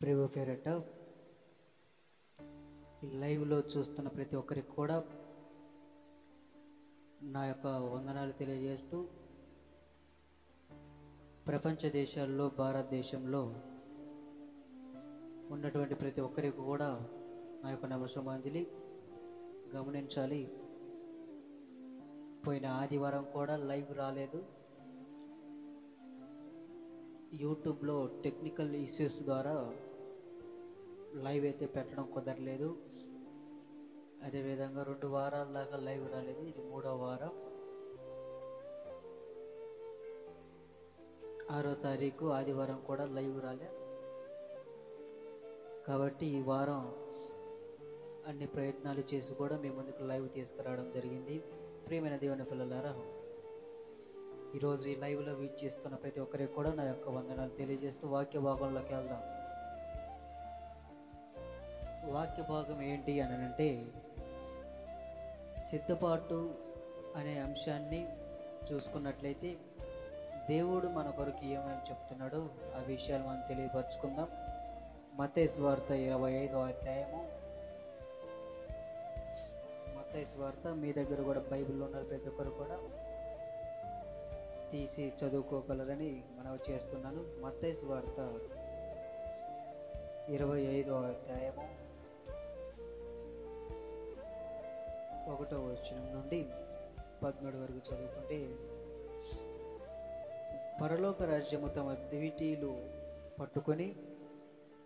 ప్రభు పేరట ఈ లైవ్లో చూస్తున్న ప్రతి ఒక్కరికి కూడా నా యొక్క వందనాలు తెలియజేస్తూ, ప్రపంచ దేశాల్లో భారతదేశంలో ఉన్నటువంటి ప్రతి ఒక్కరికి కూడా నా యొక్క నమస్సుమాంజలి. గమనించాలి, పోయిన ఆదివారం కూడా లైవ్ రాలేదు. యూట్యూబ్లో టెక్నికల్ ఇష్యూస్ ద్వారా లైవ్ అయితే పెట్టడం కుదరలేదు. అదేవిధంగా 2 వారాల దాకా లైవ్ రాలేదు. ఇది 3వ వారం. 6వ తారీఖు ఆదివారం కూడా లైవ్ రాలే. కాబట్టి ఈ వారం అన్ని ప్రయత్నాలు చేసి కూడా మీ ముందుకు లైవ్ తీసుకురావడం జరిగింది. ప్రియమైన దేవుని పిల్లలారా, ఈరోజు ఈ లైవ్లో వీచ్ చేస్తున్న ప్రతి ఒక్కరికి కూడా నా యొక్క వందనాలు తెలియజేస్తూ వాక్య భాగంలోకి వెళ్దాం. వాక్య భాగం ఏంటి అని అంటే, సిద్ధపాటు అనే అంశాన్ని చూసుకున్నట్లయితే దేవుడు మన కొరకు ఏమేమి చెప్తున్నాడో ఆ విషయాలు మనం తెలియపరచుకుందాం. మత్తయి సువార్త 25వ అధ్యాయము. మత్తయి సువార్త మీ దగ్గర కూడా బైబిల్లో ఉన్న ప్రతి ఒక్కరు కూడా తీసి చదువుకోగలరని మనవి చేస్తున్నాను. మత్తయి సువార్త 25వ అధ్యాయము 1వ వచనం నుండి 13 వరకు చదువుకుంటే, పరలోక రాజ్యము తమ దివిటీలు పట్టుకొని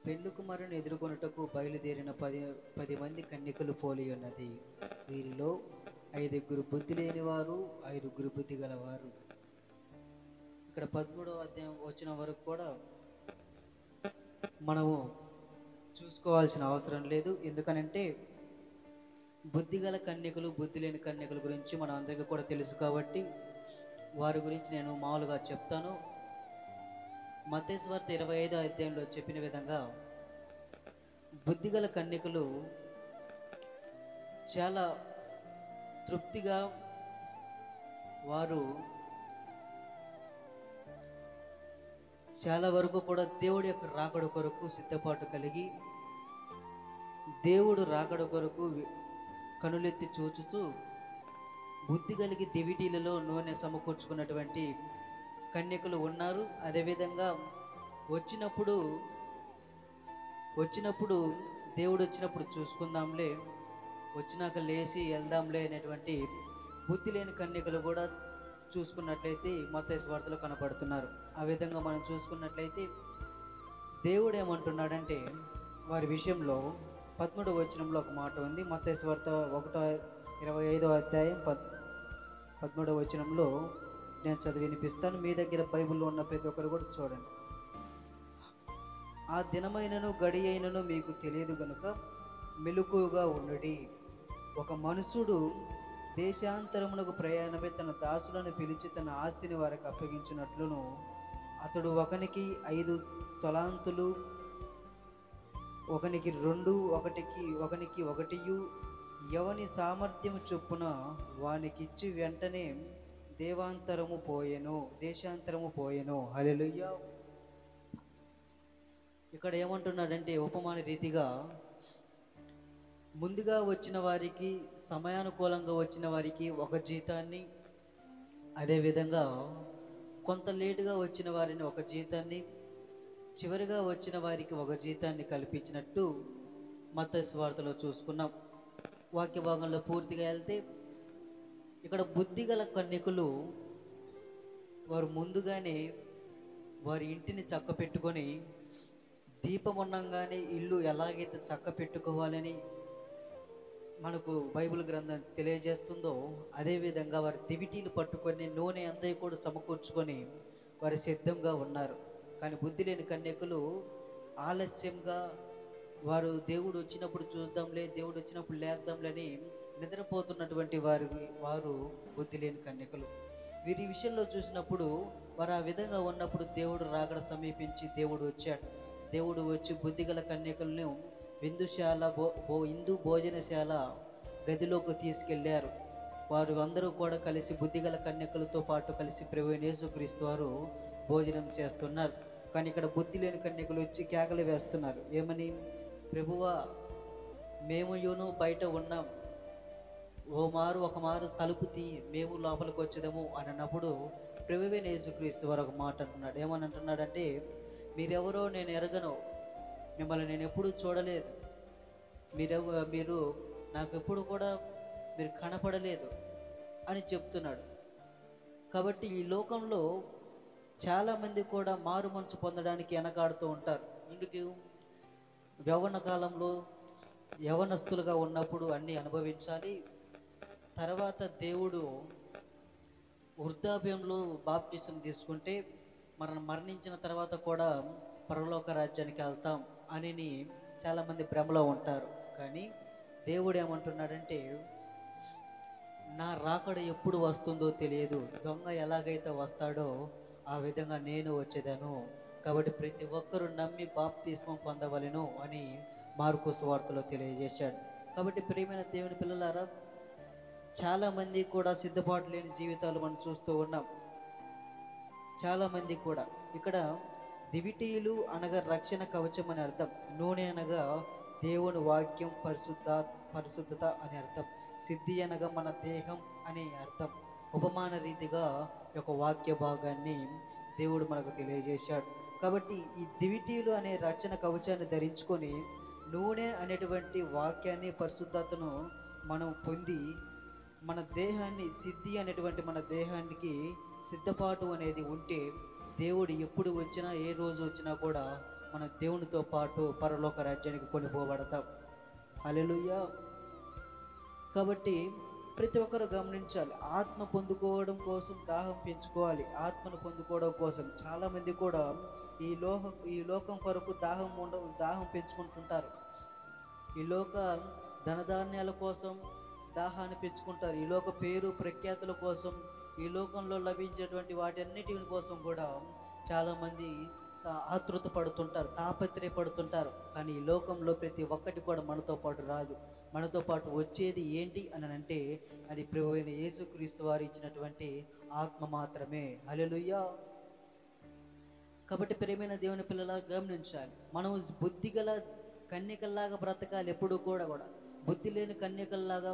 పెళ్లి కుమారుని ఎదుర్కొనుటకు బయలుదేరిన 10 మంది కన్యకలు పోలి ఉన్నది. వీరిలో 5 బుద్ధి లేనివారు, 5 బుద్ధి గలవారు. ఇక్కడ 13వ అధ్యాయం వచ్చిన వరకు కూడా మనము చూసుకోవాల్సిన అవసరం లేదు. ఎందుకనంటే బుద్ధిగల కన్యకలు, బుద్ధి లేని కన్యకల గురించి మనం అందరికీ కూడా తెలుసు కాబట్టి వారి గురించి నేను మామూలుగా చెప్తాను. మత్తయి సువార్త 25వ అధ్యాయంలో చెప్పిన విధంగా బుద్ధిగల కన్యకలు చాలా తృప్తిగా, వారు చాలా వరకు కూడా దేవుడి యొక్క రాకడ కొరకు సిద్ధపాటు కలిగి, దేవుడు రాకడ కొరకు కనులెత్తి చూచుతూ బుద్ధి కలిగి దివిటీలలో నూనె సమకూర్చుకున్నటువంటి కన్యకలు ఉన్నారు. అదేవిధంగా వచ్చినప్పుడు దేవుడు వచ్చినప్పుడు చూసుకుందాంలే, వచ్చినాక లేచి వెళ్దాంలే అనేటువంటి బుద్ధి లేని కన్యకలు కూడా చూసుకున్నట్లయితే మత్తయి సువార్తలో కనపడుతున్నారు. ఆ విధంగా మనం చూసుకున్నట్లయితే దేవుడు ఏమంటున్నాడంటే వారి విషయంలో 13వ వచనంలో ఒక మాట ఉంది. మత్తయి సువార్త 25వ అధ్యాయం 13వ వచనంలో నేను చదివి వినిపిస్తాను. మీ దగ్గర బైబిల్లో ఉన్న ప్రతి ఒక్కరు కూడా చూడండి. ఆ దినమైనను గడి అయినను మీకు తెలియదు గనుక మెలకువగా ఉండుడి. ఒక మనుషుడు దేశాంతరమునకు ప్రయాణమై తన దాసులను పిలిచి తన ఆస్తిని వారికి అప్పగించినట్లును, అతడు ఒకనికి 5 తలాంతులు, ఒకనికి 2, ఒకనికి 1 ఎవని సామర్థ్యము చొప్పున వానికిచ్చి వెంటనే దేశాంతరము పోయెను. హల్లెలూయా. ఇక్కడ ఏమంటున్నాడంటే, ఉపమాన రీతిగా ముందుగా వచ్చిన వారికి, సమయానుకూలంగా వచ్చిన వారికి ఒక జీతాన్ని, అదేవిధంగా కొంత లేటుగా వచ్చిన వారిని ఒక జీతాన్ని, చివరిగా వచ్చిన వారికి ఒక జీతాన్ని కల్పించినట్టు మత్తయి సువార్తలో చూసుకున్నాం. వాక్య భాగంలో పూర్తిగా వెళ్తే, ఇక్కడ బుద్ధిగల కన్యకులు వారు ముందుగానే వారి ఇంటిని చక్క పెట్టుకొని, దీపం ఉండంగానే ఇల్లు ఎలాగైతే చక్క పెట్టుకోవాలని మనకు బైబిల్ గ్రంథం తెలియజేస్తుందో, అదేవిధంగా వారి దివిటీలు పట్టుకొని నూనె అందరూ కూడా సమకూర్చుకొని వారు సిద్ధంగా ఉన్నారు. కానీ బుద్ధి లేని కన్యకులు ఆలస్యంగా, వారు దేవుడు వచ్చినప్పుడు చూద్దాంలే, దేవుడు వచ్చినప్పుడు లేద్దాంలే అని నిద్రపోతున్నటువంటి వారు బుద్ధి లేని కన్యకులు. వీరి విషయంలో చూసినప్పుడు వారు ఆ విధంగా ఉన్నప్పుడు దేవుడు రాకడ సమీపించి దేవుడు వచ్చాడు. దేవుడు వచ్చి బుద్ధిగల కన్యకలను విందు భోజనశాల గదిలోకి తీసుకెళ్లారు. వారు అందరూ కూడా కలిసి బుద్ధిగల కన్యకలతో పాటు కలిసి ప్రభువైన యేసుక్రీస్తు వారు భోజనం చేస్తున్నారు. కానీ ఇక్కడ బుద్ధి లేని కన్యకులు వచ్చి కేకలు వేస్తున్నారు. ఏమని? ప్రభువా, మేము యూను బయట ఉన్నాం, ఒక మారు తలుపు తీ, మేము లోపలికి వచ్చేదము అని అన్నప్పుడు ప్రభువే యేసుక్రీస్తు వారు ఒక మాట అంటున్నాడు. ఏమని అంటున్నాడంటే, మీరెవరో నేను ఎరగను, మిమ్మల్ని నేను ఎప్పుడూ చూడలేదు, మీరు నాకు ఎప్పుడు కూడా మీరు కనపడలేదు అని చెప్తున్నాడు. కాబట్టి ఈ లోకంలో చాలామంది కూడా మారు మనసు పొందడానికి వెనకాడుతూ ఉంటారు. ఇందుకు యవ్వన కాలంలో యవనస్తులుగా ఉన్నప్పుడు అన్నీ అనుభవించాలి, తర్వాత దేవుడు వృద్ధాప్యంలో బాప్టిజం తీసుకుంటే మనం మరణించిన తర్వాత కూడా పరలోక రాజ్యానికి వెళ్తాం అని చాలామంది భ్రమలో ఉంటారు. కానీ దేవుడు ఏమంటున్నాడంటే, నా రాకడ ఎప్పుడు వస్తుందో తెలియదు, దొంగ ఎలాగైతే వస్తాడో ఆ విధంగా నేను వచ్చేదను, కాబట్టి ప్రతి ఒక్కరూ నమ్మి బాప్తిస్మం పొందవలెను అని మార్కు సువార్తలో తెలియజేశాడు. కాబట్టి ప్రియమైన దేవుని పిల్లలారా, చాలామంది కూడా సిద్ధపాటు లేని జీవితాలు మనం చూస్తూ ఉన్నాం. చాలామంది కూడా ఇక్కడ దివిటీయులు అనగా రక్షణ కవచం అని అర్థం, నూనె అనగా దేవుని వాక్యం, పరిశుద్ధత అని అర్థం, సిద్ధి అనగా మన దేహం అనే అర్థం. ఉపమాన రీతిగా ఒక వాక్య భాగాన్ని దేవుడు మనకు తెలియజేశాడు. కాబట్టి ఈ దివిటీయులు అనే రక్షణ కవచాన్ని ధరించుకొని నూనె అనేటువంటి వాక్యాన్ని, పరిశుద్ధతను మనం పొంది మన దేహాన్ని, సిద్ధి అనేటువంటి మన దేహానికి సిద్ధపాటు అనేది ఉంటే దేవుడు ఎప్పుడు వచ్చినా, ఏ రోజు వచ్చినా కూడా మన దేవునితో పాటు పరలోక రాజ్యానికి కొనిపోబడతాం. హల్లెలూయా. కాబట్టి ప్రతి ఒక్కరు గమనించాలి, ఆత్మ పొందుకోవడం కోసం దాహం పెంచుకోవాలి. ఆత్మను పొందుకోవడం కోసం చాలామంది కూడా ఈ లోకం కొరకు దాహం పెంచుకుంటుంటారు. ఈ లోక ధనధాన్యాల కోసం దాహాన్ని పెంచుకుంటారు. ఈ లోక పేరు ప్రఖ్యాతుల కోసం, ఈ లోకంలో లభించేటువంటి వాటన్నిటి కోసం కూడా చాలామంది ఆతృత పడుతుంటారు, తాపత్రయపడుతుంటారు. కానీ ఈ లోకంలో ప్రతి ఒక్కటి కూడా మనతో పాటు రాదు. మనతో పాటు వచ్చేది ఏంటి అని అంటే, అది ప్రభువైన యేసుక్రీస్తు వారు ఇచ్చినటువంటి ఆత్మ మాత్రమే. హల్లెలూయా. కాబట్టి ప్రియమైన దేవుని పిల్లలా గమనించాలి, మనం బుద్ధిగల కన్యకల్లాగా బ్రతకాలి. ఎప్పుడు కూడా బుద్ధి లేని కన్యకల్లాగా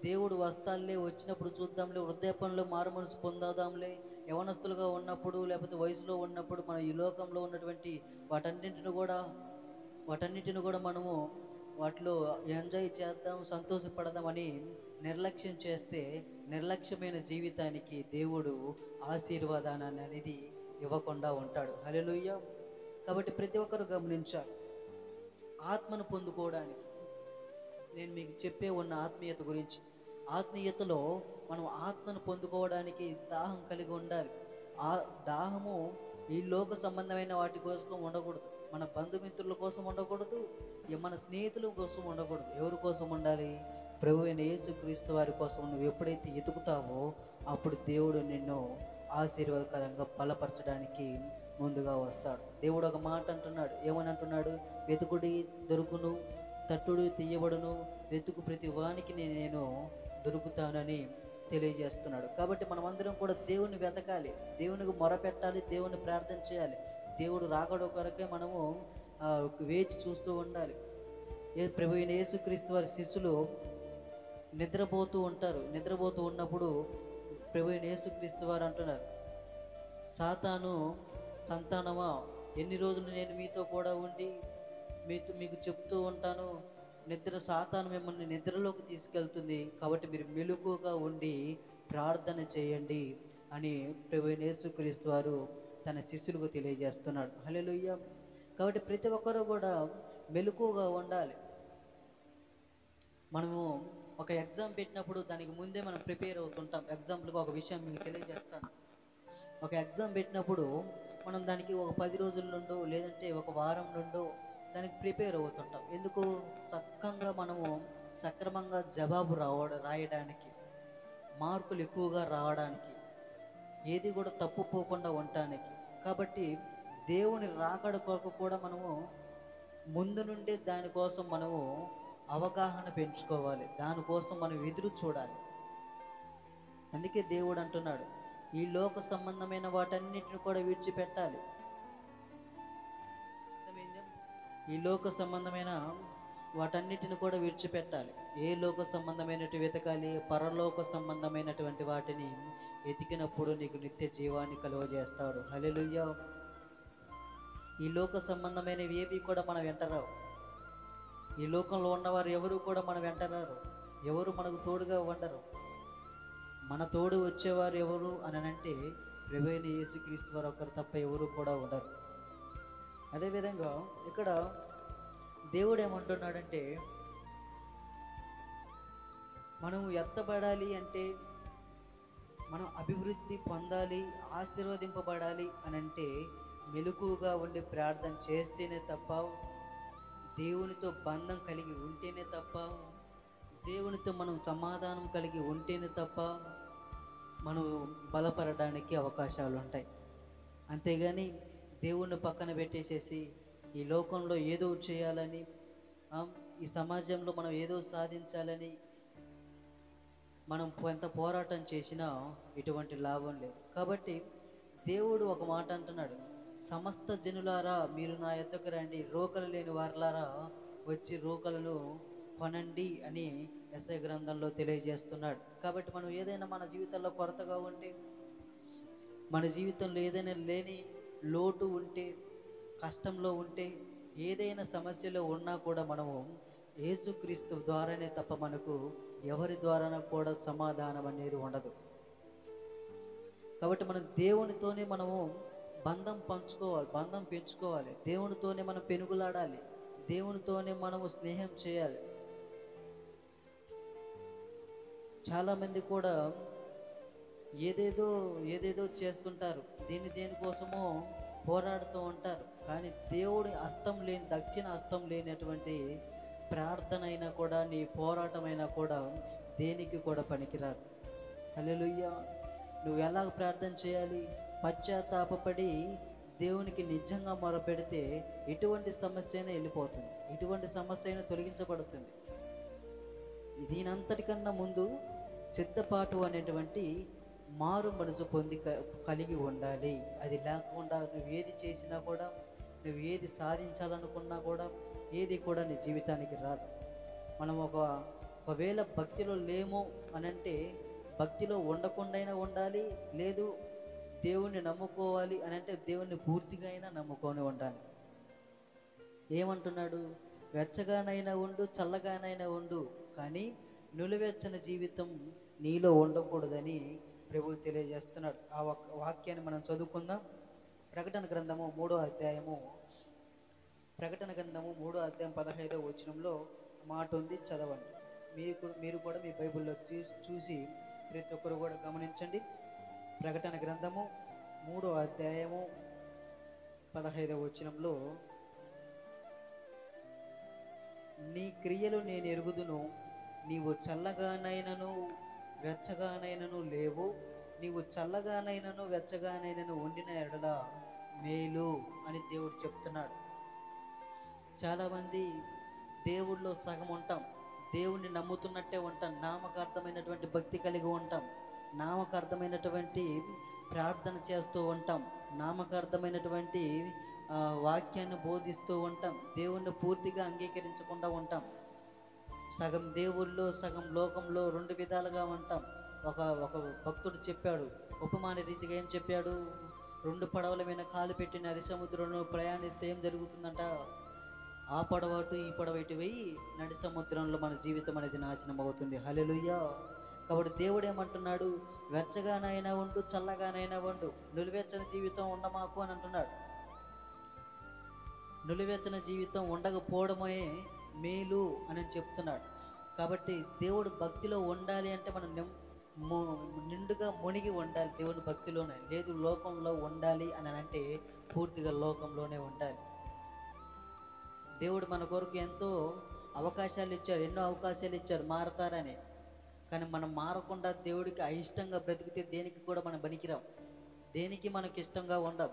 దేవుడు వస్తాలే, వచ్చినప్పుడు చూద్దాంలే, వృద్ధాప్యంలో మారు మనసు పొందాదాంలే, యవనస్తులుగా ఉన్నప్పుడు లేకపోతే వయసులో ఉన్నప్పుడు మనం ఈ లోకంలో ఉన్నటువంటి వాటన్నిటిని కూడా మనము వాటిలో ఎంజాయ్ చేద్దాం, సంతోషపడదామని నిర్లక్ష్యం చేస్తే నిర్లక్ష్యమైన జీవితానికి దేవుడు ఆశీర్వాదాన్ని అనేది ఇవ్వకుండా ఉంటాడు. హల్లెలూయా. కాబట్టి ప్రతి ఒక్కరు గమనించాలి, ఆత్మను పొందుకోవడానికి నేను మీకు చెప్పే ఉన్న ఆత్మీయత గురించి. ఆత్మీయతలో మనం ఆత్మను పొందుకోవడానికి దాహం కలిగి ఉండాలి. ఆ దాహము ఈ లోక సంబంధమైన వాటి కోసం ఉండకూడదు, మన బంధుమిత్రుల కోసం ఉండకూడదు, మన స్నేహితుల కోసం ఉండకూడదు. ఎవరి కోసం ఉండాలి? ప్రభువైన యేసుక్రీస్తు వారి కోసం నువ్వు ఎప్పుడైతే ఎదుగుతావో అప్పుడు దేవుడు నిన్ను ఆశీర్వాదకరంగా బలపరచడానికి ముందుగా వస్తాడు. దేవుడు ఒక మాట అంటున్నాడు. ఏమని అంటున్నాడు? వెతుకుడి దొరుకును, తట్టుడు తీయబడును, వెతుకు ప్రతి వానికి నేను దొరుకుతానని తెలియజేస్తున్నాడు. కాబట్టి మనం అందరం కూడా దేవుని వెతకాలి, దేవునికి మొరపెట్టాలి, దేవుని ప్రార్థన చేయాలి. దేవుడు రాకడ కొరకే మనము వేచి చూస్తూ ఉండాలి. ప్రభువైన యేసుక్రీస్తు వారి శిష్యులు నిద్రపోతూ ఉంటారు. నిద్రపోతూ ఉన్నప్పుడు ప్రభువైన యేసుక్రీస్తు వారు అంటున్నారు, సాతాను సంతానమా, ఎన్ని రోజులు నేను మీతో కూడా ఉండి మీకు చెప్తూ ఉంటాను, సాతాను మిమ్మల్ని నిద్రలోకి తీసుకెళ్తుంది, కాబట్టి మీరు మెలకువగా ఉండి ప్రార్థన చేయండి అని ప్రభువైన యేసుక్రీస్తు వారు తన శిష్యులకు తెలియజేస్తున్నాడు. హల్లెలూయా. కాబట్టి ప్రతి ఒక్కరూ కూడా మెలకువగా ఉండాలి. మనము ఒక ఎగ్జామ్ పెట్టినప్పుడు దానికి ముందే మనం ప్రిపేర్ అవుతుంటాం. ఎగ్జాంపుల్గా ఒక విషయం మీకు తెలియజేస్తాను. ఒక ఎగ్జామ్ పెట్టినప్పుడు మనం దానికి ఒక 10 రోజుల నుండో లేదంటే ఒక వారం నుండో దానికి ప్రిపేర్ అవుతుంటాం. ఎందుకు? మనము సక్రమంగా జవాబు రాయడానికి, మార్కులు ఎక్కువగా రావడానికి, ఏది కూడా తప్పు పోకుండా ఉండటానికి. కాబట్టి దేవుని రాకడ కొరకు కూడా మనము ముందు నుండే దానికోసం మనము అవగాహన పెంచుకోవాలి, దానికోసం మనం ఎదురు చూడాలి. అందుకే దేవుడు అంటున్నాడు, ఈ లోక సంబంధమైన వాటన్నిటిని కూడా విడిచిపెట్టాలి. ఈ లోక సంబంధమైన వాటన్నిటిని కూడా విడిచిపెట్టాలి. ఏ లోక సంబంధమైనటు వెతకాలి? పరలోక సంబంధమైనటువంటి వాటిని వెతికినప్పుడు నీకు నిత్య జీవాన్ని కలుగజేస్తాడు. హల్లెలూయా. ఈ లోక సంబంధమైనవి ఏవి కూడా మన వెంటరావు. ఈ లోకంలో ఉన్నవారు ఎవరు కూడా మన వెంటరారు. ఎవరు మనకు తోడుగా ఉండరు. మన తోడు వచ్చేవారు ఎవరు అని అంటే ప్రభువైన యేసుక్రీస్తు వారు ఒకరు తప్ప ఎవరు కూడా ఉండరు. అదేవిధంగా ఇక్కడ దేవుడు ఏమంటున్నాడంటే, మనం ఎత్తబడాలి అంటే, మనం అభివృద్ధి పొందాలి, ఆశీర్వదింపబడాలి అని అంటే మెలకువగా ఉండి ప్రార్థన చేస్తేనే తప్ప, దేవునితో బంధం కలిగి ఉంటేనే తప్ప, దేవునితో మనం సమాధానం కలిగి ఉంటేనే తప్ప మనం బలపడడానికి అవకాశాలు ఉంటాయి. అంతేగాని దేవుణ్ణి పక్కన పెట్టేసేసి ఈ లోకంలో ఏదో చేయాలని, ఈ సమాజంలో మనం ఏదో సాధించాలని మనం ఎంత పోరాటం చేసినా ఎటువంటి లాభం లేదు. కాబట్టి దేవుడు ఒక మాట అంటున్నాడు, సమస్త జనులారా మీరు నా యొద్దకు రండి, రోకలు లేని వారలారా వచ్చి రోకలను కొనండి అని యెషయా గ్రంథంలో తెలియజేస్తున్నాడు. కాబట్టి మనం ఏదైనా మన జీవితంలో కొరతగా ఉంటే, మన జీవితంలో ఏదైనా లేని లోటు ఉంటే, కష్టంలో ఉంటే, ఏదైనా సమస్యలో ఉన్నా కూడా మనము యేసుక్రీస్తు ద్వారానే తప్ప మనకు ఎవరి ద్వారా కూడా సమాధానం అనేది ఉండదు. కాబట్టి మనం దేవునితోనే మనము బంధం పంచుకోవాలి, బంధం పెంచుకోవాలి. దేవునితోనే మనం పెనుగులాడాలి, దేవునితోనే మనము స్నేహం చేయాలి. చాలామంది కూడా ఏదేదో చేస్తుంటారు, దేనికోసమో పోరాడుతూ ఉంటారు. కానీ దేవుడి హస్తం లేని, దక్షిణ హస్తం లేనటువంటి ప్రార్థన అయినా కూడా, నీ పోరాటమైనా కూడా దేనికి కూడా పనికిరాదు. హల్లెలూయా. నువ్వు ఎలా ప్రార్థన చేయాలి? పశ్చాత్తాపపడి దేవునికి నిజంగా మొరపెడితే ఎటువంటి సమస్య అయినా వెళ్ళిపోతుంది, ఎటువంటి సమస్య అయినా తొలగించబడుతుంది. దీనంతటికన్నా ముందు సిద్ధపాటు అనేటువంటి మారు మనసు పొంది కలిగి ఉండాలి. అది లేకుండా నువ్వు ఏది చేసినా కూడా, నువ్వు ఏది సాధించాలనుకున్నా కూడా, ఏది కూడా నీ జీవితానికి రాదు. మనం ఒకవేళ భక్తిలో లేము అనంటే భక్తిలో ఉండకుండా ఉండాలి, లేదు దేవుణ్ణి నమ్ముకోవాలి అని అంటే దేవుణ్ణి పూర్తిగా అయినా నమ్ముకొని ఉండాలి. ఏమంటున్నాడు? వెచ్చగానైనా ఉండు, చల్లగానైనా ఉండు, కానీ నులివెచ్చని జీవితం నీలో ఉండకూడదని ప్రభువు తెలియజేస్తున్నాడు. ఆ వాక్యాన్ని మనం చదువుకుందాం. ప్రకటన గ్రంథము 3వ అధ్యాయము 15వ వచనంలో మాట ఉంది, చదవండి. మీరు కూడా మీ బైబిల్లో చూసి ప్రతి ఒక్కరు కూడా గమనించండి. ప్రకటన గ్రంథము 3వ అధ్యాయము 15వ వచనంలో, నీ క్రియలు నేను ఎరుగుదును, నీవు చల్లగానైనను వెచ్చగానైనను లేవు, నీవు చల్లగానైనను వెచ్చగానైనను ఉండిన ఎడల మేలు అని దేవుడు చెప్తున్నాడు. చాలామంది దేవుడిలో సగం ఉంటాం, దేవుణ్ణి నమ్ముతున్నట్టే ఉంటాం, నామకార్థమైనటువంటి భక్తి కలిగి ఉంటాం, నామకార్థమైనటువంటి ప్రార్థన చేస్తూ ఉంటాం, నామకార్థమైనటువంటి వాక్యాన్ని బోధిస్తూ ఉంటాం, దేవుణ్ణి పూర్తిగా అంగీకరించకుండా ఉంటాం. సగం దేవుల్లో సగం లోకంలో రెండు విధాలుగా ఉంటాం. ఒక భక్తుడు చెప్పాడు, ఉపమాన రీతిగా ఏం చెప్పాడు? 2 పడవల మీద కాలు పెట్టి నది సముద్రంలో ప్రయాణిస్తే ఏం జరుగుతుందంట? ఆ పడవ అటు, ఈ పడవ ఇటు పోయి నడి సముద్రంలో మన జీవితం అనేది నాశనం అవుతుంది. హల్లెలూయా. కాబట్టి దేవుడు ఏమంటున్నాడు? వెచ్చగానైనా ఉండు, చల్లగానైనా ఉండు, నులివెచ్చని జీవితం ఉండమాకు అని అంటున్నాడు. నులివెచ్చని జీవితం ఉండకపోవడమే మేలు అని చెప్తున్నాడు. కాబట్టి దేవుడు భక్తిలో ఉండాలి అంటే మనం నిండుగా మునిగి ఉండాలి దేవుని భక్తిలోనే, లేదు లోకంలో ఉండాలి అని అంటే పూర్తిగా లోకంలోనే ఉండాలి. దేవుడు మన కొరకు ఎంతో అవకాశాలు ఇచ్చారు, ఎన్నో అవకాశాలు ఇచ్చారు మారతారని. కానీ మనం మారకుండా దేవుడికి అయిష్టంగా బ్రతికితే దేనికి కూడా మనం పనికిరాం, దేనికి మనకి ఇష్టంగా ఉండం.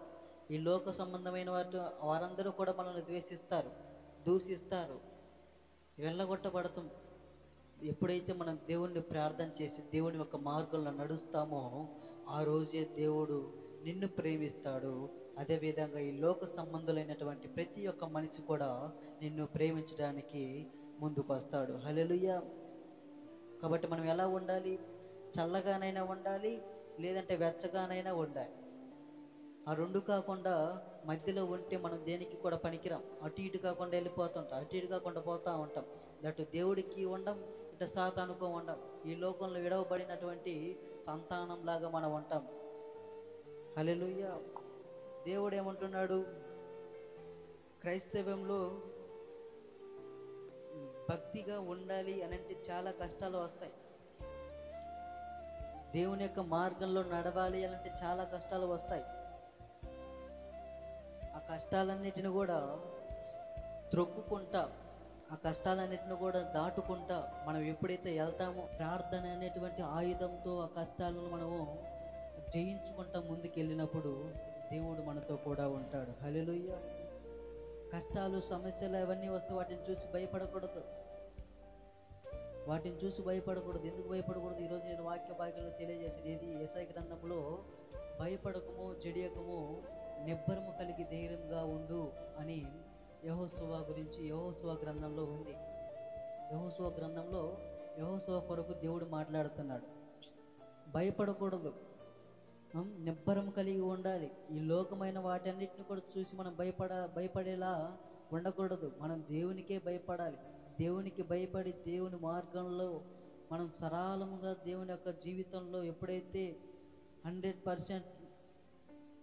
ఈ లోక సంబంధమైన వారందరూ కూడా మనల్ని ద్వేషిస్తారు, దూషిస్తారు, వెళ్ళగొట్టబడతాం. ఎప్పుడైతే మనం దేవుణ్ణి ప్రార్థన చేసి దేవుని యొక్క మార్గంలో నడుస్తామో ఆ రోజే దేవుడు నిన్ను ప్రేమిస్తాడు, అదేవిధంగా ఈ లోక సంబంధులైనటువంటి ప్రతి ఒక్క మనిషి కూడా నిన్ను ప్రేమించడానికి ముందుకు వస్తాడు. హల్లెలూయా. కాబట్టి మనం ఎలా ఉండాలి? చల్లగానైనా ఉండాలి, లేదంటే వెచ్చగానైనా ఉండాలి. ఆ రెండు కాకుండా మధ్యలో ఉంటే మనం దేనికి కూడా పనికిరాం. అటు ఇటు కాకుండా వెళ్ళిపోతుంటాం, అటు ఇటు కాకుండా పోతూ ఉంటాం. దట్టు దేవుడికి ఉండం, ఇటు సాతానుకో ఉండం. ఈ లోకంలో విడవబడినటువంటి సంతానంలాగా మనం ఉంటాం. హల్లెలూయా. దేవుడు ఏమంటున్నాడు? క్రైస్తవ్యంలో భక్తిగా ఉండాలి అని అంటే చాలా కష్టాలు వస్తాయి. దేవుని యొక్క మార్గంలో నడవాలి అని అంటే చాలా కష్టాలు వస్తాయి. ఆ కష్టాలన్నిటిని కూడా త్రొక్కుకుంటా, ఆ కష్టాలన్నిటిని కూడా దాటుకుంటా మనం ఎప్పుడైతే వెళ్తామో, ప్రార్థన అనేటువంటి ఆయుధంతో ఆ కష్టాలను మనము జయించుకుంటా ముందుకెళ్ళినప్పుడు దేవుడు మనతో కూడా ఉంటాడు. హల్లెలూయా. కష్టాలు, సమస్యలు అవన్నీ వస్తే వాటిని చూసి భయపడకూడదు. వాటిని చూసి భయపడకూడదు. ఎందుకు భయపడకూడదు? ఈరోజు నేను వాక్య భాగ్యంలో తెలియజేసేది ఏది? యెషయా గ్రంథంలో భయపడకము, జడియకము, నిబ్బరము కలిగి ధైర్యంగా ఉండు అని యెహోషువ గురించి యెహోషువ గ్రంథంలో ఉంది. యెహోషువ గ్రంథంలో యెహోషువ కొరకు దేవుడు మాట్లాడుతున్నాడు. భయపడకూడదు, నిబ్బరం కలిగి ఉండాలి. ఈ లోకమైన వాటన్నిటిని కూడా చూసి మనం భయపడేలా ఉండకూడదు. మనం దేవునికే భయపడాలి. దేవునికి భయపడి దేవుని మార్గంలో మనం సరళముగా దేవుని యొక్క జీవితంలో ఎప్పుడైతే 100%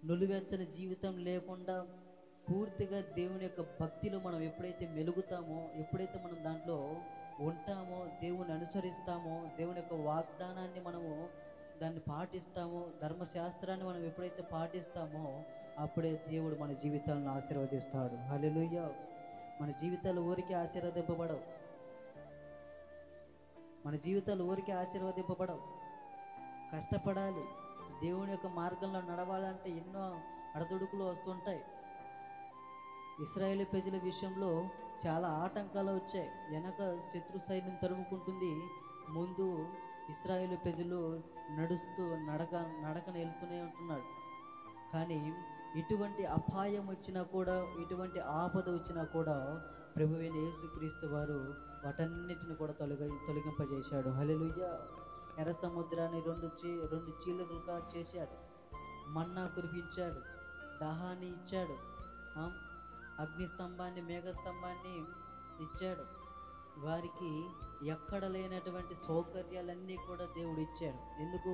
నులివెచ్చని జీవితం లేకుండా పూర్తిగా దేవుని యొక్క భక్తిలో మనం ఎప్పుడైతే మెలుగుతామో, ఎప్పుడైతే మనం దాంట్లో ఉంటామో, దేవుని అనుసరిస్తామో, దేవుని యొక్క వాగ్దానాన్ని మనము దాన్ని పాటిస్తామో, ధర్మశాస్త్రాన్ని మనం ఎప్పుడైతే పాటిస్తామో అప్పుడే దేవుడు మన జీవితాలను ఆశీర్వదిస్తాడు. హల్లెలూయా. మన జీవితాలు ఊరికే ఆశీర్వదింపబడవు. మన జీవితాలు ఊరికే ఆశీర్వదింపబడవు. కష్టపడాలి. దేవుని యొక్క మార్గంలో నడవాలంటే ఎన్నో అడదుడుకులు వస్తుంటాయి. ఇశ్రాయేలు ప్రజల విషయంలో చాలా ఆటంకాలు వచ్చాయి. వెనక శత్రు సైన్యం తరుముకుంటుంది, ముందు ఇశ్రాయేలు ప్రజలు నడకన వెళ్తూనే ఉంటున్నాడు. కానీ ఎటువంటి అపాయం వచ్చినా కూడా, ఎటువంటి ఆపద వచ్చినా కూడా ప్రభువైన యేసుక్రీస్తు వారు వాటన్నిటిని కూడా తొలగింపజేశాడు. హల్లెలూయా. ఎర్ర సముద్రాన్ని రెండు చీలుకలుగా చేశాడు. మన్నా కురిపించాడు, దాహాన్ని ఇచ్చాడు, అగ్నిస్తంభాన్ని, మేఘస్తంభాన్ని ఇచ్చాడు. వారికి ఎక్కడ లేనటువంటి సౌకర్యాలన్నీ కూడా దేవుడు ఇచ్చాడు. ఎందుకు?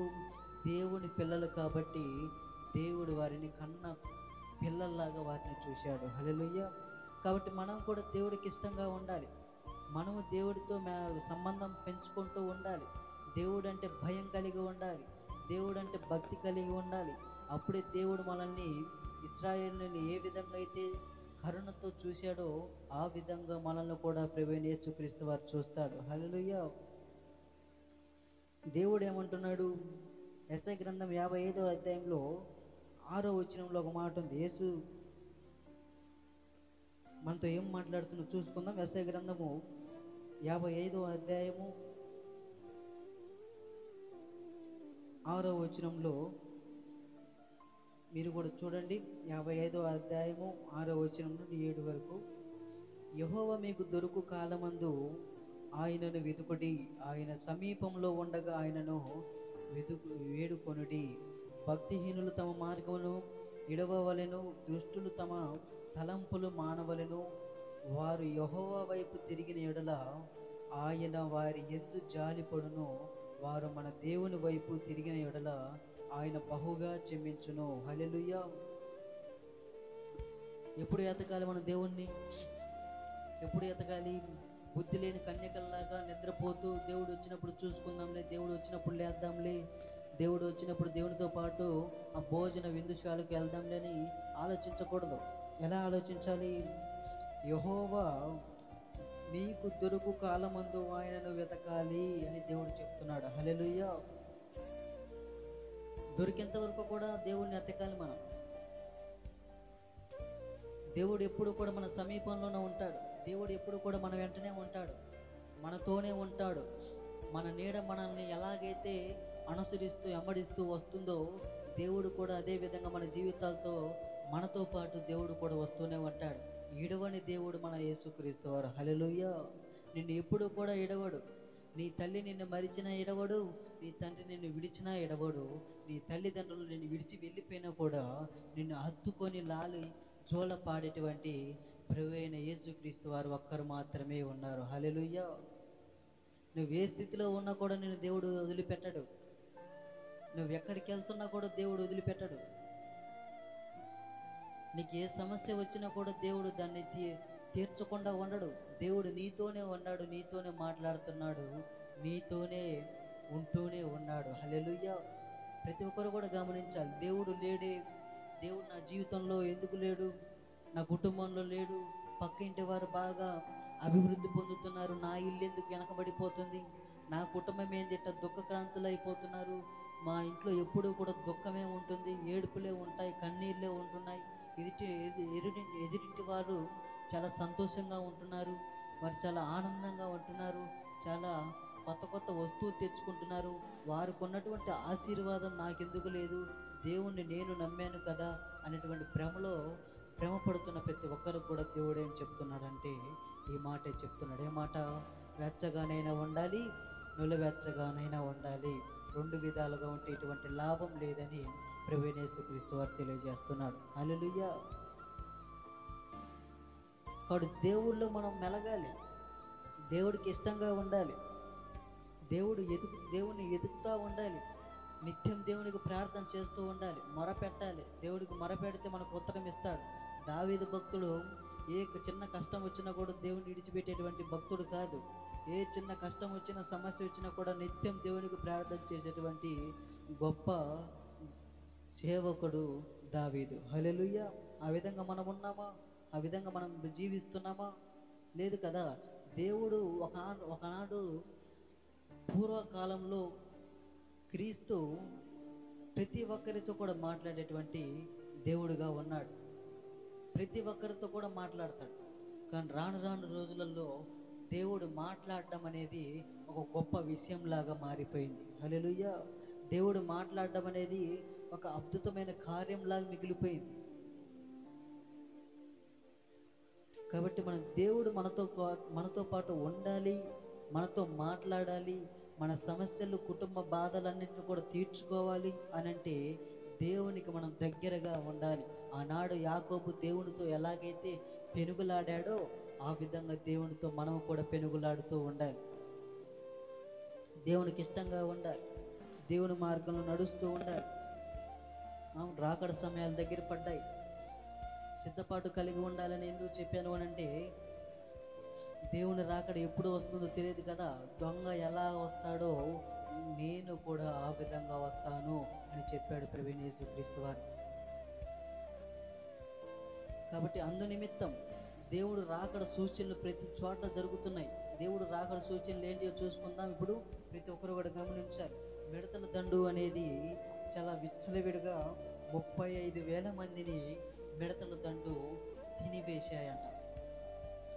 దేవుని పిల్లలు కాబట్టి దేవుడు వారిని కన్న పిల్లల్లాగా వారిని చూశాడు. హల్లెలూయా. కాబట్టి మనం కూడా దేవుడికి ఇష్టంగా ఉండాలి. మనము దేవుడితో సంబంధం పెంచుకుంటూ ఉండాలి. దేవుడు అంటే భయం కలిగి ఉండాలి. దేవుడు అంటే భక్తి కలిగి ఉండాలి. అప్పుడే దేవుడు మనల్ని, ఇశ్రాయేలుని ఏ విధంగా అయితే కరుణతో చూశాడో ఆ విధంగా మనల్ని కూడా ప్రభువైన యేసుక్రీస్తు వారు చూస్తాడు. హల్లెలూయా. దేవుడు ఏమంటున్నాడు? యెషయా గ్రంథం 55వ అధ్యాయంలో 6వ వచనంలో ఒక మాట ఉంది. యేసు మనతో ఏం మాట్లాడుతున్నా చూసుకుందాం. యెషయా గ్రంథము 55వ అధ్యాయము 6వ వచనంలో మీరు కూడా చూడండి. 55వ అధ్యాయము 6వ వచనం నుండి 7 వరకు. యెహోవా మీకు దొరుకు కాలమందు ఆయనను వెతుకుడి, ఆయన సమీపంలో ఉండగా ఆయనను వేడుకొనుడి. భక్తిహీనులు తమ మార్గమును ఇడవవలెను, దుష్టులు తమ తలంపులు మానవలెను. వారు యెహోవా వైపు తిరిగిన ఎడల ఆయన వారి యందు జాలిపడును. వారు మన దేవుని వైపు తిరిగిన ఎడల ఆయన బహుగా క్షమించును. హల్లెలూయా. ఎప్పుడు ఎతకాలి మన దేవుణ్ణి? ఎప్పుడు ఎతకాలి? బుద్ధి లేని కన్యకల్లాగా నిద్రపోతూ దేవుడు వచ్చినప్పుడు చూసుకుందాంలే, దేవుడు వచ్చినప్పుడు లేద్దాంలే, దేవుడు వచ్చినప్పుడు దేవునితో పాటు ఆ భోజన విందుశాలకు వెళ్దాంలే అని ఆలోచించకూడదు. ఎలా ఆలోచించాలి? యెహోవా మీకు దొరుకు కాలమందు ఆయనను వెతకాలి అని దేవుడు చెప్తున్నాడు. హల్లెలూయా. దొరికేంత వరకు కూడా దేవుణ్ణి ఎతకాలి మనం. దేవుడు ఎప్పుడు కూడా మన సమీపంలోనే ఉంటాడు. దేవుడు ఎప్పుడు కూడా మన వెంటనే ఉంటాడు, మనతోనే ఉంటాడు. మన నీడ మనల్ని ఎలాగైతే అనుసరిస్తూ ఎమ్మడిస్తూ వస్తుందో దేవుడు కూడా అదే విధంగా మన జీవితాలతో మనతో పాటు దేవుడు కూడా వస్తూనే ఉంటాడు. ఈడవని దేవుడు మన యేసుక్రీస్తు వారు. హల్లెలూయా. నిన్ను ఎప్పుడు కూడా ఎడవడు. నీ తల్లి నిన్ను మరిచినా ఎడవడు, నీ తండ్రి నిన్ను విడిచినా ఎడవడు, నీ తల్లిదండ్రులు నిన్ను విడిచి వెళ్ళిపోయినా కూడా నిన్ను హత్తుకొని లాలి జోల పాడేటువంటి ప్రభువైన యేసుక్రీస్తు వారు ఒక్కరు మాత్రమే ఉన్నారు. హల్లెలూయా. నువ్వు ఏ స్థితిలో ఉన్నా కూడా నిన్ను దేవుడు వదిలిపెట్టడు. నువ్వు ఎక్కడికి వెళ్తున్నా కూడా దేవుడు వదిలిపెట్టడు. నీకు ఏ సమస్య వచ్చినా కూడా దేవుడు దాన్ని తీర్చకుండా ఉండడు. దేవుడు నీతోనే ఉన్నాడు, నీతోనే మాట్లాడుతున్నాడు, నీతోనే ఉంటూనే ఉన్నాడు. హల్లెలూయా. ప్రతి ఒక్కరు కూడా గమనించాలి, దేవుడు లేడే, దేవుడు నా జీవితంలో ఎందుకు లేడు, నా కుటుంబంలో లేడు, పక్క ఇంటి వారు బాగా అభివృద్ధి పొందుతున్నారు, నా ఇల్లు ఎందుకు వెనకబడిపోతుంది, నా కుటుంబం ఏంది ఇట్లా దుఃఖక్రాంతులు అయిపోతున్నారు, మా ఇంట్లో ఎప్పుడూ కూడా దుఃఖమే ఉంటుంది, ఏడుపులే ఉంటాయి, కన్నీళ్ళే ఉంటున్నాయి, ఎదురింటి వారు చాలా సంతోషంగా ఉంటున్నారు, వారు చాలా ఆనందంగా ఉంటున్నారు, చాలా కొత్త కొత్త వస్తువులు తెచ్చుకుంటున్నారు, వారికి ఉన్నటువంటి ఆశీర్వాదం నాకెందుకు లేదు, దేవుణ్ణి నేను నమ్మాను కదా అనేటువంటి భ్రమ పడుతున్న ప్రతి ఒక్కరికి కూడా దేవుడు ఏం చెప్తున్నాడంటే ఈ మాటే చెప్తున్నాడు. ఏ మాట? వెచ్చగానైనా ఉండాలి, నులవెచ్చగానైనా ఉండాలి, రెండు విధాలుగా ఉంటే ఇటువంటి లాభం లేదని ప్రభువైన యేసుక్రీస్తు వారు తెలియజేస్తున్నాడు. హల్లెలూయా. కాబట్టి దేవుళ్ళు మనం మెలగాలి, దేవుడికి ఇష్టంగా ఉండాలి, దేవుడిని ఎదుగుతూ ఉండాలి, నిత్యం దేవునికి ప్రార్థన చేస్తూ ఉండాలి, మొరపెట్టాలి. దేవుడికి మొరపెడితే మనకు ఉత్తరం ఇస్తాడు. దావీదు భక్తుడు ఏ చిన్న కష్టం వచ్చినా కూడా దేవుని విడిచిపెట్టేటువంటి భక్తుడు కాదు. ఏ చిన్న కష్టం వచ్చినా, సమస్య వచ్చినా కూడా నిత్యం దేవునికి ప్రార్థన చేసేటువంటి గొప్ప సేవకుడు దావీదు. హల్లెలూయా. ఆ విధంగా మనం ఉన్నామా? ఆ విధంగా మనం జీవిస్తున్నామా? లేదు కదా. దేవుడు ఒకనాడు పూర్వకాలంలో క్రీస్తు ప్రతి ఒక్కరితో కూడా మాట్లాడేటువంటి దేవుడుగా ఉన్నాడు, ప్రతి ఒక్కరితో కూడా మాట్లాడతాడు. కానీ రాను రాను రోజులలో దేవుడు మాట్లాడడం అనేది ఒక గొప్ప విషయంలాగా మారిపోయింది. హల్లెలూయా. దేవుడు మాట్లాడడం అనేది ఒక అద్భుతమైన కార్యంలాగా మిగిలిపోయింది. కాబట్టి మన దేవుడు మనతో పాటు ఉండాలి, మనతో మాట్లాడాలి, మన సమస్యలు, కుటుంబ బాధలన్నింటినీ కూడా తీర్చుకోవాలి అనంటే దేవునికి మనం దగ్గరగా ఉండాలి. ఆనాడు యాకోబు దేవునితో ఎలాగైతే పెనుగులాడాడో ఆ విధంగా దేవునితో మనం కూడా పెనుగులాడుతూ ఉండాలి. దేవునికి ఇష్టంగా ఉండాలి, దేవుని మార్గంలో నడుస్తూ ఉండాలి. రాకడ సమయాలు దగ్గర పడ్డాయి, సిద్ధపాటు కలిగి ఉండాలని ఎందుకు చెప్పాను అనంటే దేవుని రాకడ ఎప్పుడు వస్తుందో తెలియదు కదా. దొంగ ఎలా వస్తాడో నేను కూడా ఆ విధంగా వస్తాను అని చెప్పాడు ప్రభువైన యేసుక్రీస్తు వారు. కాబట్టి అందు నిమిత్తం దేవుడు రాకడ సూచనలు ప్రతి చోట జరుగుతున్నాయి. దేవుడు రాకడ సూచనలు ఏంటియో చూసుకుందాం. ఇప్పుడు ప్రతి ఒక్కరు కూడా గమనించాలి. మిడతల దండు అనేది చాలా విచ్చలవిడిగా 35,000 మందిని మిడతల దండు తినివేశాయంట.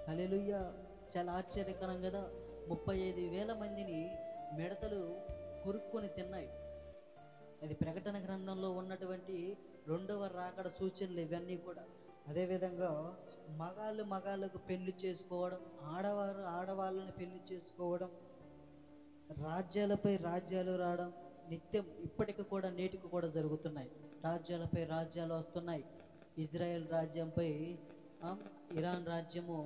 హల్లెలూయా. చాలా ఆశ్చర్యకరం కదా. 35,000 మందిని మిడతలు కొరుక్కొని తిన్నాయి. అది ప్రకటన గ్రంథంలో ఉన్నటువంటి 2వ రాకడ సూచనలు ఇవన్నీ కూడా. అదేవిధంగా మగాళ్ళకు పెళ్లి చేసుకోవడం, ఆడవాళ్ళని పెళ్లి చేసుకోవడం, రాజ్యాలపై రాజ్యాలు రావడం నిత్యం ఇప్పటికి కూడా నేటికి కూడా జరుగుతున్నాయి. రాజ్యాలపై రాజ్యాలు వస్తున్నాయి. ఇజ్రాయెల్ రాజ్యంపై ఇరాన్ రాజ్యము,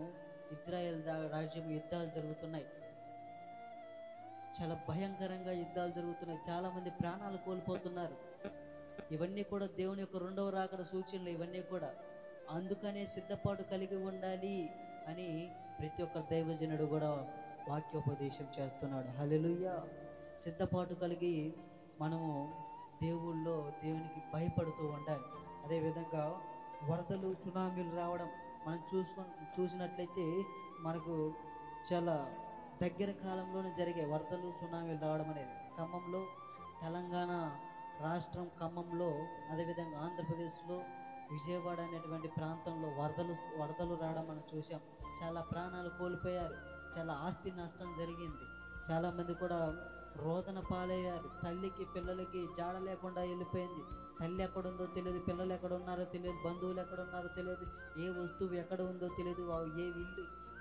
ఇజ్రాయెల్ రాజ్యం యుద్ధాలు జరుగుతున్నాయి. చాలా భయంకరంగా యుద్ధాలు జరుగుతున్నాయి. చాలా మంది ప్రాణాలు కోల్పోతున్నారు. ఇవన్నీ కూడా దేవుని యొక్క 2వ రాకడ సూచనలు. ఇవన్నీ కూడా అందుకనే సిద్ధపాటు కలిగి ఉండాలి అని ప్రతి ఒక్క దైవజనుడు కూడా వాక్యోపదేశం చేస్తున్నాడు. హల్లెలూయా. సిద్ధపాటు కలిగి మనము దేవునికి భయపడుతూ ఉండాలి. అదేవిధంగా వరదలు, సునామీలు రావడం మనం చూసినట్లయితే మనకు చాలా దగ్గర కాలంలోనే జరిగే వరదలు, సునామీలు రావడం అనేది ఖమ్మంలో, తెలంగాణ రాష్ట్రం ఖమ్మంలో, అదేవిధంగా ఆంధ్రప్రదేశ్లో విజయవాడ అనేటువంటి ప్రాంతంలో వరదలు రావడం మనం చూసాం. చాలా ప్రాణాలు కోల్పోయారు, చాలా ఆస్తి నష్టం జరిగింది, చాలామంది కూడా రోదన పాలయ్యారు. తల్లికి పిల్లలకి జాడ లేకుండా వెళ్ళిపోయింది. తల్లి ఎక్కడుందో తెలియదు, పిల్లలు ఎక్కడ ఉన్నారో తెలియదు, బంధువులు ఎక్కడ ఉన్నారో తెలియదు, ఏ వస్తువు ఎక్కడ ఉందో తెలియదు,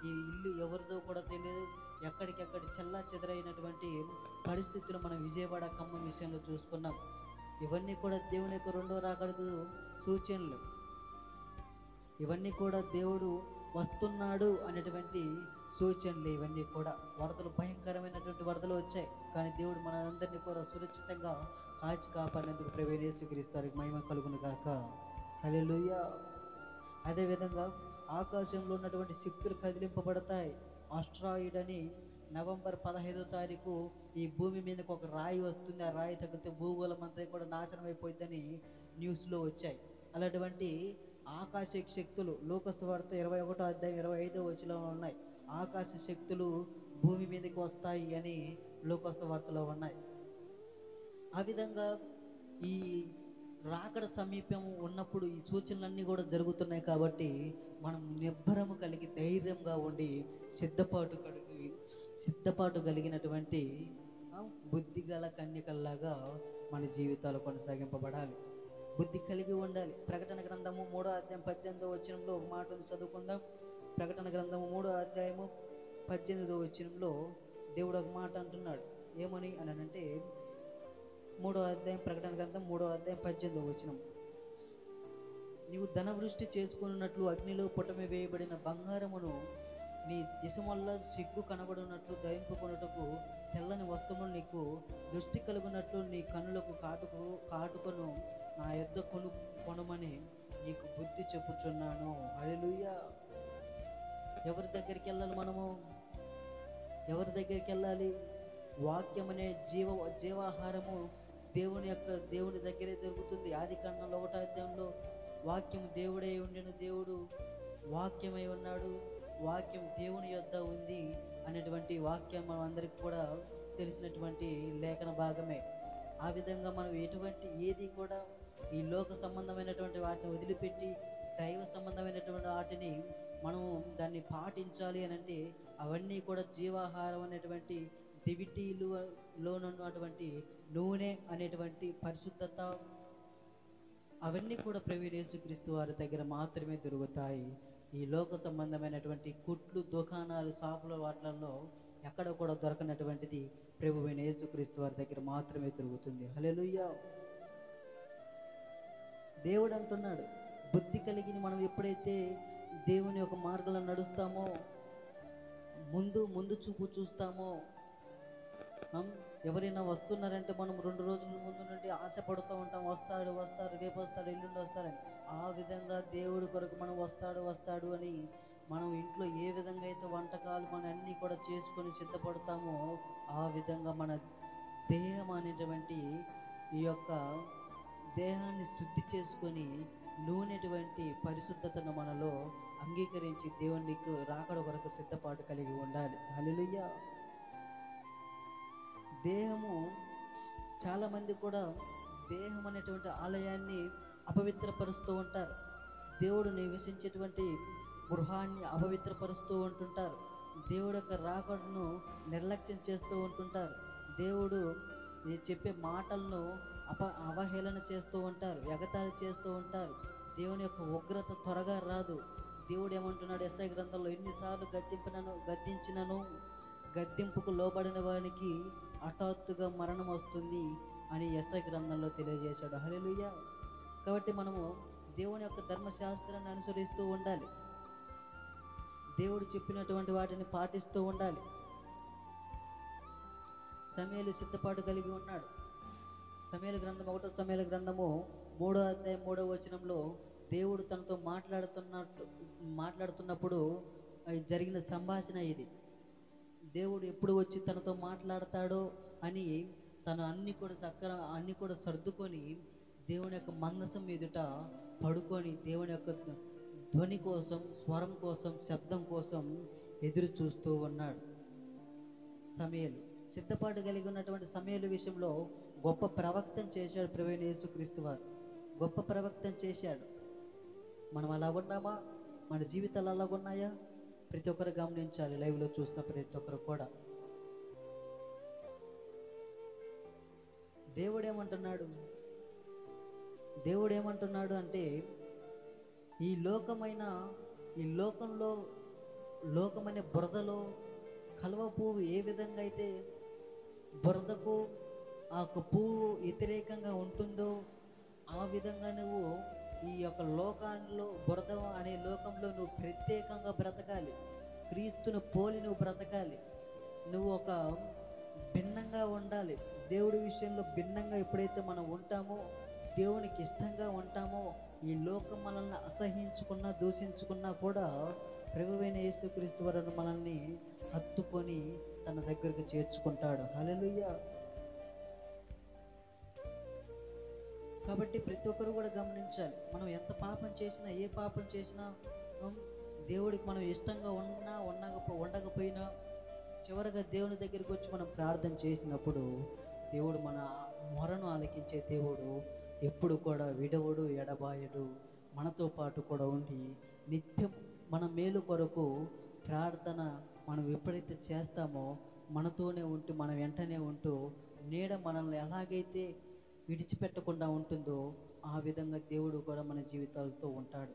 ఈ ఇల్లు ఎవరిదో కూడా తెలియదు. ఎక్కడికెక్కడ చెల్లా చెదరైనటువంటి పరిస్థితులు మనం విజయవాడ ఖమ్మం విషయంలో చూసుకున్నాం. ఇవన్నీ కూడా దేవుని యొక్క రెండో రాకడకు సూచనలు. ఇవన్నీ కూడా దేవుడు వస్తున్నాడు అనేటువంటి సూచనలు. ఇవన్నీ కూడా వరదలు, భయంకరమైనటువంటి వరదలు వచ్చాయి, కానీ దేవుడు మనందరినీ కూడా సురక్షితంగా కాచి కాపాడినందుకు ప్రభువైన యేసుక్రీస్తుకి మహిమ కలుగును గాక. హల్లెలూయా. అదేవిధంగా ఆకాశంలో ఉన్నటువంటి శక్తులు కదిలింపబడతాయి. ఆస్ట్రాయిడ్ అని నవంబర్ 15వ తారీఖు ఈ భూమి మీదకి ఒక రాయి వస్తుంది. ఆ రాయి తగ్గితే భూగోళం అంతా కూడా నాశనం అయిపోయిందని న్యూస్లో వచ్చాయి. అలాంటి ఆకాశ శక్తులు లూకాసు వార్త 21వ అధ్యాయం 25వ వచనంలో ఉన్నాయి. ఆకాశ శక్తులు భూమి మీదకి వస్తాయి అని లూకాసు వార్తలో ఉన్నాయి. ఆ విధంగా ఈ రాకడ సమీపం ఉన్నప్పుడు ఈ సూచనలన్నీ కూడా జరుగుతున్నాయి. కాబట్టి మనం నిబ్బరము కలిగి ధైర్యంగా ఉండి సిద్ధపాటు కలిగినటువంటి బుద్ధి గల కన్యకల్లాగా మన జీవితాలు కొనసాగింపబడాలి. బుద్ధి కలిగి ఉండాలి. ప్రకటన గ్రంథము 3వ అధ్యాయం 18వ వచనంలో ఒక మాటను చదువుకుందాం. ప్రకటన గ్రంథము 3వ అధ్యాయము 18వ వచనంలో దేవుడు ఒక మాట అంటున్నాడు. ఏమని అని అంటే 3వ అధ్యాయం ప్రకటన గ్రంథం 3వ అధ్యాయం 18వ వచనం, నీవు ధనవృష్టి చేసుకున్నట్లు అగ్నిలో పుటమి వేయబడిన బంగారమును నీ దిశమల్ల సిగ్గు కనబడినట్లు ధరింపుకొనుటకు తెల్లని వస్తువులు నీకు దృష్టి కలుగునట్లు నీ కన్నులకు కాటుకను నా యొద్ద కొనుమని నీకు బుద్ధి చెప్పుచున్నాను. హల్లెలూయా. ఎవరి దగ్గరికి వెళ్ళాలి? మనము ఎవరి దగ్గరికి వెళ్ళాలి? వాక్యం అనే జీవాహారము దేవుని దగ్గరే దొరుకుతుంది. ఆదికాండంలో 1వ అధ్యాయంలో వాక్యం దేవుడే ఉండెను, దేవుడు వాక్యమై ఉన్నాడు, వాక్యం దేవుని యొద్ద ఉంది అనేటువంటి వాక్యం మనం అందరికి కూడా తెలిసినటువంటి లేఖన భాగమే. ఆ విధంగా మనం ఏది కూడా ఈ లోక సంబంధమైనటువంటి వాటిని వదిలిపెట్టి దైవ సంబంధమైనటువంటి వాటిని మనం దాన్ని పాటించాలి అని అంటే అవన్నీ కూడా జీవాహారం అనేటువంటి దివిటీలోనున్నటువంటి నూనె అనేటువంటి పరిశుద్ధత అవన్నీ కూడా ప్రభువైన యేసుక్రీస్తు వారి దగ్గర మాత్రమే దొరుకుతాయి. ఈ లోక సంబంధమైనటువంటి కుట్లు, దుకాణాలు, షాపుల వాటిల్లో ఎక్కడ కూడా దొరకనటువంటిది ప్రభువైన యేసుక్రీస్తు వారి దగ్గర మాత్రమే దొరుకుతుంది. హల్లెలూయా. దేవుడు అంటున్నాడు, బుద్ధి కలిగి మనం ఎప్పుడైతే దేవుని యొక్క మార్గంలో నడుస్తామో, ముందు చూపు చూస్తామో, ఎవరైనా వస్తున్నారంటే మనం 2 రోజుల ముందు నుండి ఆశపడుతూ ఉంటాం, వస్తాడు రేపు వస్తాడు ఎల్లుండి వస్తాడని. ఆ విధంగా దేవుడి కొరకు మనం వస్తాడు అని మనం ఇంట్లో ఏ విధంగా అయితే వంటకాలు మన అన్నీ కూడా చేసుకొని సిద్ధపడతామో ఆ విధంగా మన దేహం అనేటువంటి ఈ యొక్క దేహాన్ని శుద్ధి చేసుకొని నూనెటువంటి పరిశుద్ధతను మనలో అంగీకరించి దేవునికి రాకడ కొరకు సిద్ధపాటు కలిగి ఉండాలి. హల్లెలూయా. దేహము, చాలామంది కూడా దేహం అనేటువంటి ఆలయాన్ని అపవిత్రపరుస్తూ ఉంటారు. దేవుడు నివసించేటువంటి గృహాన్ని అపవిత్రపరుస్తూ ఉంటుంటారు. దేవుడు యొక్క రాకడను నిర్లక్ష్యం చేస్తూ ఉంటుంటారు. దేవుడు చెప్పే మాటలను అవహేళన చేస్తూ ఉంటారు, ఎగతాళి చేస్తూ ఉంటారు. దేవుని యొక్క ఉగ్రత త్వరగా రాదు. దేవుడు ఏమంటున్నాడు? యెషయా గ్రంథంలో, ఎన్నిసార్లు గద్దించినను గద్దింపుకు లోబడిన వానికి హఠాత్తుగా మరణం వస్తుంది అని యెషయా గ్రంథంలో తెలియజేశాడు. హల్లెలూయా. కాబట్టి మనము దేవుని యొక్క ధర్మశాస్త్రాన్ని అనుసరిస్తూ ఉండాలి. దేవుడు చెప్పినటువంటి వాటిని పాటిస్తూ ఉండాలి. సమూయేలు సిద్ధపాటు కలిగి ఉన్నాడు. సమూయేలు గ్రంథం 1వ సమూయేలు గ్రంథము 3వ అధ్యాయం 3వ వచనంలో దేవుడు తనతో మాట్లాడుతున్నప్పుడు జరిగిన సంభాషణ ఇది. దేవుడు ఎప్పుడు వచ్చి తనతో మాట్లాడతాడో అని తను అన్ని కూడా సర్దుకొని దేవుని యొక్క మందసం ఎదుట పడుకొని దేవుని యొక్క ధ్వని కోసం, స్వరం కోసం, శబ్దం కోసం ఎదురు చూస్తూ ఉన్నాడు. సమూయేలు సిద్ధపాటు కలిగి ఉన్నటువంటి సమూయేలు విషయంలో గొప్ప ప్రవక్తను చేశాడు ప్రభువైన యేసుక్రీస్తు వారు. గొప్ప ప్రవక్తను చేశాడు. మనం అలా ఉన్నామా? మన జీవితాలు అలాగ ఉన్నాయా? ప్రతి ఒక్కరు గమనించాలి. లైవ్లో చూస్తున్న ప్రతి ఒక్కరు కూడా దేవుడు ఏమంటున్నాడు? దేవుడు ఏమంటున్నాడు అంటే, ఈ లోకమైన ఈ లోకంలో లోకమనే బురదలో కలువ పువ్వు ఏ విధంగా అయితే బురదకు ఆ యొక్క పువ్వు వ్యతిరేకంగా ఉంటుందో, ఆ విధంగా నువ్వు ఈ యొక్క లోకంలో బురద అనే లోకంలో నువ్వు ప్రత్యేకంగా బ్రతకాలి. క్రీస్తును పోలి నువ్వు బ్రతకాలి. నువ్వు ఒక భిన్నంగా ఉండాలి. దేవుడి విషయంలో భిన్నంగా ఎప్పుడైతే మనం ఉంటామో, దేవునికి ఇష్టంగా ఉంటామో, ఈ లోకం మనల్ని అసహించుకున్నా దూషించుకున్నా కూడా ప్రభువైన యేసుక్రీస్తు వారు మనల్ని హత్తుకొని తన దగ్గరకు చేర్చుకుంటాడు. హల్లెలూయా. కాబట్టి ప్రతి ఒక్కరు కూడా గమనించాలి, మనం ఎంత పాపం చేసినా, ఏ పాపం చేసినా, దేవుడికి మనం ఇష్టంగా ఉండకపోయినా చివరిగా దేవుని దగ్గరికి వచ్చి మనం ప్రార్థన చేసినప్పుడు దేవుడు మన మొరను ఆలకించే దేవుడు. ఎప్పుడు కూడా విడవడు, ఎడబాయడు, మనతో పాటు కూడా ఉండి నిత్యం మన మేలు కొరకు ప్రార్థన మనం ఎప్పుడైతే చేస్తామో మనతోనే ఉంటూ మన వెంటనే ఉంటూ నీడ మనల్ని ఎలాగైతే విడిచిపెట్టకుండా ఉంటుందో ఆ విధంగా దేవుడు కూడా మన జీవితాలతో ఉంటాడు.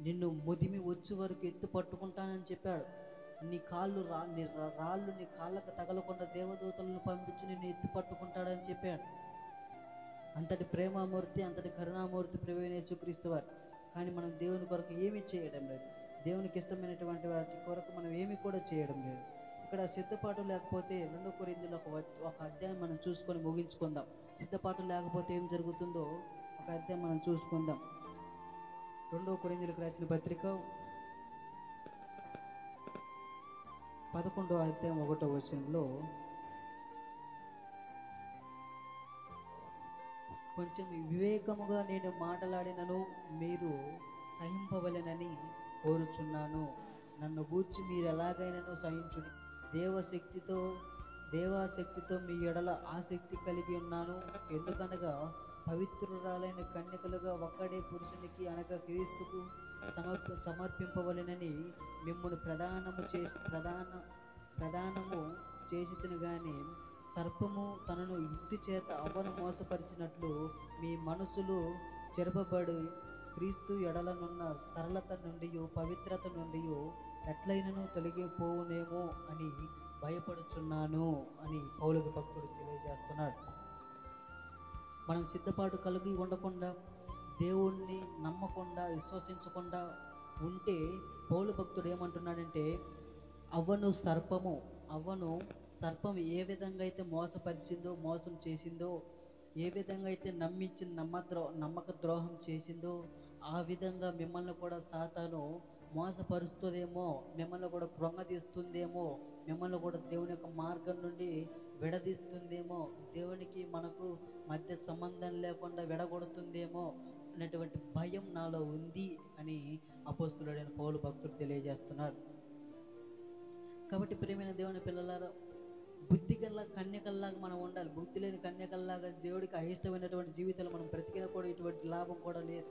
నిన్ను ముదిమి వచ్చే వరకు ఎత్తు పట్టుకుంటానని చెప్పాడు. నీ రాళ్ళు నీ కాళ్ళకు తగలకుండా దేవదూతలను పంపించి నిన్ను ఎత్తి పట్టుకుంటాడని చెప్పాడు. అంతటి ప్రేమామూర్తి, అంతటి కరుణామూర్తి ప్రభువైన యేసుక్రీస్తు వారు. కానీ మనం దేవుని కొరకు ఏమీ చేయడం లేదు. దేవునికి ఇష్టమైనటువంటి వాటి కొరకు మనం ఏమీ కూడా చేయడం లేదు. ఇక్కడ సిద్ధపాటు లేకపోతే 2 కొరింథీయుల ఒక అధ్యాయం మనం చూసుకొని ముగించుకుందాం. సిద్ధపాటు లేకపోతే ఏం జరుగుతుందో ఒక అధ్యాయం మనం చూసుకుందాం. 2 కొరింథీయులకు రాసిన పత్రిక 11వ అధ్యాయం 1వ వచనంలో కొంచెం వివేకముగా నేను మాట్లాడినను మీరు సహింపవలెనని కోరుచున్నాను. నన్ను గూర్చి మీరు ఎలాగైనాను సహించుడి. దేవాశక్తితో మీ ఎడల ఆసక్తి కలిగి ఉన్నాను. ఎందుకనగా పవిత్రురాలైన కన్యకలుగా ఒక్కడే పురుషునికి అనగా క్రీస్తుకు సమర్పింపవలెనని మిమ్మును ప్రధానము చేసితిని గాని సర్పము తనను యుక్తి చేత అవ్వను మోసపరిచినట్లు మీ మనసులు చెరపబడి క్రీస్తు ఎడలనున్న సరళత నుండి పవిత్రత నుండి ఎట్లయినను తొలగిపోవునేమో అని భయపడుచున్నాను అని పౌలు భక్తుడు తెలియజేస్తున్నాడు. మనం సిద్ధపాటు కలిగి ఉండకుండా, దేవుణ్ణి నమ్మకుండా, విశ్వసించకుండా ఉంటే పౌలు భక్తుడు ఏమంటున్నాడంటే, అవ్వను సర్పం ఏ విధంగా అయితే మోసపరిచిందో, మోసం చేసిందో, ఏ విధంగా అయితే నమ్మక ద్రోహం చేసిందో, ఆ విధంగా మిమ్మల్ని కూడా సాతాను మోసపరుస్తుందేమో, మిమ్మల్ని కూడా కృంగదీస్తుందేమో, మిమ్మల్ని కూడా దేవుని యొక్క మార్గం నుండి విడదీస్తుందేమో, దేవునికి మనకు మధ్య సంబంధం లేకుండా విడగొడుతుందేమో అనేటువంటి భయం నాలో ఉంది అని అపోస్తులుడైన పౌలు భక్తుడు తెలియజేస్తున్నాడు. కాబట్టి ప్రియమైన దేవుని పిల్లలారా, బుద్ధిగల కన్యకల్లాగా మనం ఉండాలి. బుద్ధి లేని కన్యకల్లాగా దేవుడికి అయిష్టమైనటువంటి జీవితాలు మనం బ్రతికినా కూడా ఇటువంటి లాభం కూడా లేదు.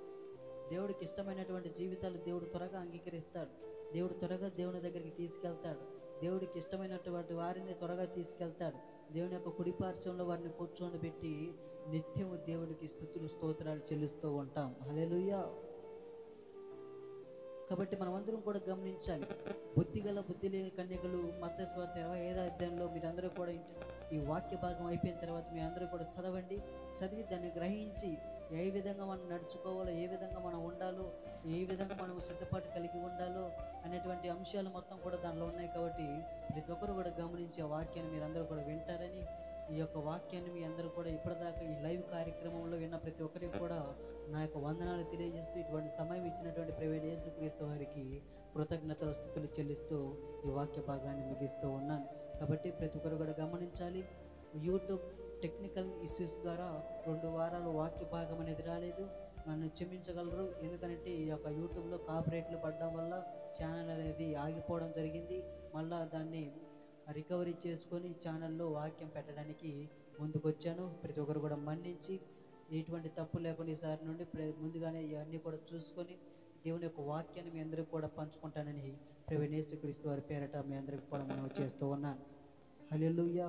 దేవుడికి ఇష్టమైనటువంటి జీవితాలు దేవుడు త్వరగా అంగీకరిస్తాడు. దేవుడు త్వరగా దేవుని దగ్గరికి తీసుకెళ్తాడు. దేవుడికి ఇష్టమైనటువంటి వారిని త్వరగా తీసుకెళ్తాడు. దేవుని యొక్క కుడి పార్శ్వంలో వారిని కూర్చొని పెట్టి నిత్యము దేవుడికి స్తుతులు స్తోత్రాలు చెల్లిస్తూ ఉంటాం. హల్లెలూయా. కాబట్టి మనం అందరం కూడా గమనించాలి. బుద్ధి లేని కన్యకలు మత్తయి సువార్త 25వ అధ్యాయంలో మీరందరూ కూడా ఈ వాక్య భాగం అయిపోయిన తర్వాత మీరందరూ కూడా చదివి దాన్ని గ్రహించి ఏ విధంగా మనం నడుచుకోవాలో, ఏ విధంగా మనం ఉండాలో, ఏ విధంగా మనం సిద్ధపాటు కలిగి ఉండాలో అనేటువంటి అంశాలు మొత్తం కూడా దానిలో ఉన్నాయి. కాబట్టి ప్రతి ఒక్కరు కూడా గమనించి ఆ వాక్యాన్ని మీరందరూ కూడా వింటారని, ఈ యొక్క వాక్యాన్ని మీ అందరూ కూడా ఇప్పటిదాకా ఈ లైవ్ కార్యక్రమంలో విన్న ప్రతి ఒక్కరికి కూడా నా యొక్క వందనాలు తెలియజేస్తూ, ఇటువంటి సమయం ఇచ్చినటువంటి ప్రభువైన యేసుక్రీస్తు వారికి కృతజ్ఞతల స్తుతులు చెల్లిస్తూ ఈ వాక్య భాగాన్ని ముగిస్తూ ఉన్నాను. కాబట్టి ప్రతి ఒక్కరు కూడా గమనించాలి. యూట్యూబ్ టెక్నికల్ ఇష్యూస్ ద్వారా 2 వారాలు వాక్య భాగం అనేది రాలేదు. నన్ను క్షమించగలరు. ఎందుకంటే ఈ యొక్క యూట్యూబ్లో కాపీరైట్లు పడడం వల్ల ఛానల్ అనేది ఆగిపోవడం జరిగింది. మళ్ళా దాన్ని రికవరీ చేసుకొని ఛానల్లో వాక్యం పెట్టడానికి ముందుకొచ్చాను. ప్రతి ఒక్కరు కూడా మన్నించి ఎటువంటి తప్పు లేకుండా ఈసారి నుండి ముందుగానే ఇవన్నీ కూడా చూసుకొని దేవుని యొక్క వాక్యాన్ని మీ అందరికీ కూడా పంచుకుంటానని ప్రభువైన యేసుక్రీస్తు వారి పేరట మీ అందరికీ కూడా మనం చేస్తూ ఉన్నాను. హల్లెలూయా.